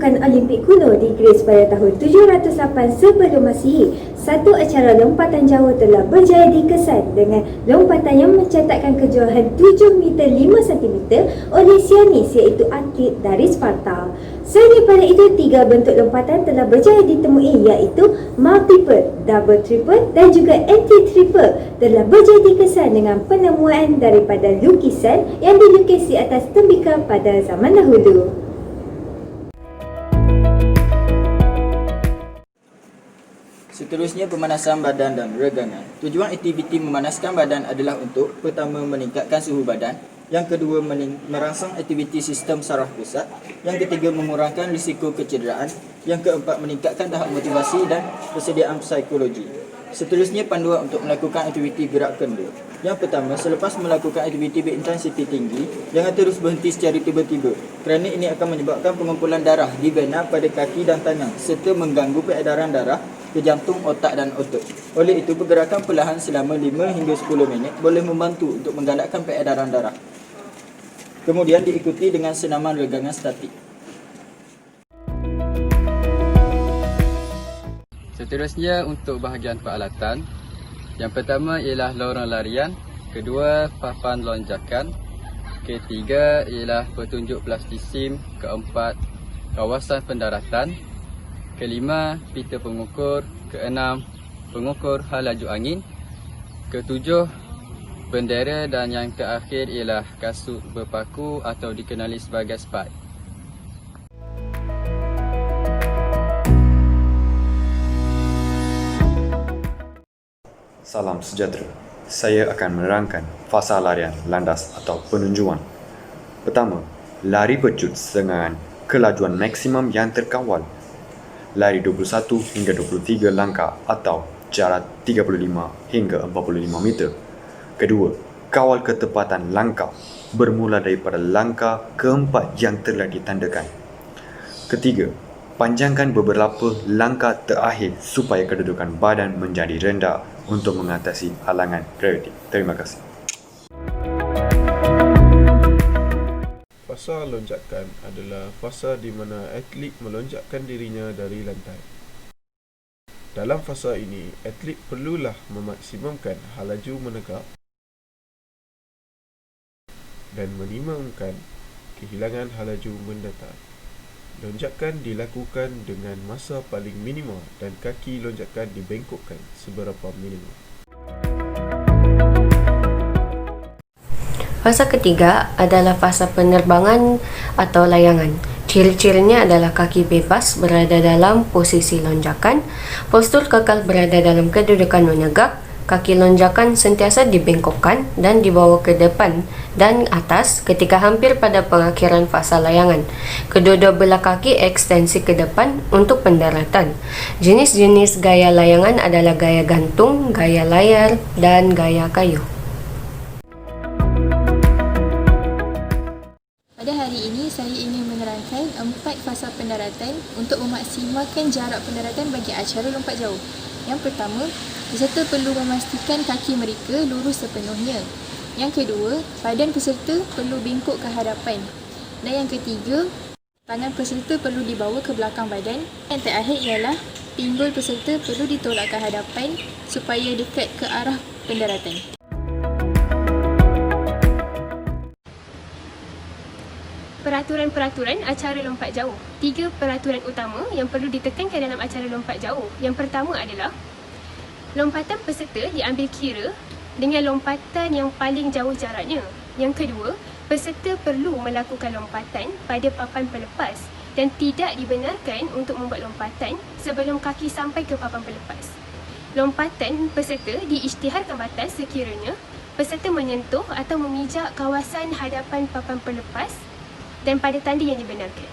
Pasukan Olimpik kuno di Greece pada tahun 708 sebelum Masihi. Satu acara lompatan jauh telah berjaya dikesan dengan lompatan yang mencatatkan kejorahan 7 meter 5 cm oleh Sianis, iaitu atlet dari Sparta. Selain daripada itu, 3 bentuk lompatan telah berjaya ditemui, iaitu multiple, double triple dan juga anti-triple telah berjaya dikesan dengan penemuan daripada lukisan yang dilukis di atas tembikar pada zaman dahulu. Seterusnya, pemanasan badan dan regangan. Tujuan aktiviti memanaskan badan adalah untuk pertama, meningkatkan suhu badan, yang kedua, merangsang aktiviti sistem saraf pusat, yang ketiga, mengurangkan risiko kecederaan, yang keempat, meningkatkan tahap motivasi dan persediaan psikologi. Seterusnya, panduan untuk melakukan aktiviti gerak kendur. Yang pertama, selepas melakukan aktiviti berintensiti tinggi, jangan terus berhenti secara tiba-tiba, kerana ini akan menyebabkan pengumpulan darah di vena pada kaki dan tangan serta mengganggu peredaran darah ke jantung, otak dan otot. Oleh itu, pergerakan perlahan selama 5 hingga 10 minit boleh membantu untuk menggalakkan peredaran darah. Kemudian diikuti dengan senaman regangan statik. Seterusnya, untuk bahagian peralatan, yang pertama ialah lorong larian, kedua papan lonjakan, ketiga ialah petunjuk plastisim, keempat kawasan pendaratan, kelima pita pengukur, keenam pengukur hal laju angin, ketujuh bendera dan yang terakhir ialah kasut berpaku atau dikenali sebagai spike. Salam sejahtera. Saya akan menerangkan fasa larian landas atau penunjuan. Pertama, lari pecut dengan kelajuan maksimum yang terkawal. Lari 21 hingga 23 langkah atau jarak 35 hingga 45 meter. Kedua, kawal ketepatan langkah bermula daripada langkah keempat yang telah ditandakan. Ketiga, panjangkan beberapa langkah terakhir supaya kedudukan badan menjadi rendah untuk mengatasi halangan graviti. Terima kasih. Fasa lonjakan adalah fasa di mana atlet melonjakkan dirinya dari lantai. Dalam fasa ini, atlet perlulah memaksimumkan hal laju menegak dan minimumkan kehilangan hal laju mendatar. Lonjakan dilakukan dengan masa paling minimal dan kaki lonjakan dibengkokkan seberapa minimum. Fasa ketiga adalah fasa penerbangan atau layangan. Ciri-cirinya adalah kaki bebas berada dalam posisi lonjakan, postur kekal berada dalam kedudukan menegak, kaki lonjakan sentiasa dibengkokkan dan dibawa ke depan dan atas ketika hampir pada pengakhiran fasa layangan. Kedua-dua belah kaki ekstensi ke depan untuk pendaratan. Jenis-jenis gaya layangan adalah gaya gantung, gaya layar, dan gaya kayu. Pada hari ini, saya ingin menerangkan 4 fasa pendaratan untuk memaksimalkan jarak pendaratan bagi acara lompat jauh. Yang pertama, peserta perlu memastikan kaki mereka lurus sepenuhnya. Yang kedua, badan peserta perlu bengkok ke hadapan. Dan yang ketiga, tangan peserta perlu dibawa ke belakang badan. Yang terakhir ialah pinggul peserta perlu ditolak ke hadapan supaya dekat ke arah pendaratan. Peraturan-peraturan acara lompat jauh. 3 peraturan utama yang perlu ditekankan dalam acara lompat jauh. Yang pertama adalah lompatan peserta diambil kira dengan lompatan yang paling jauh jaraknya. Yang kedua, peserta perlu melakukan lompatan pada papan pelepas dan tidak dibenarkan untuk membuat lompatan sebelum kaki sampai ke papan pelepas. Lompatan peserta diisytiharkan batas sekiranya peserta menyentuh atau memijak kawasan hadapan papan pelepas dan pada tanda yang dibenarkan.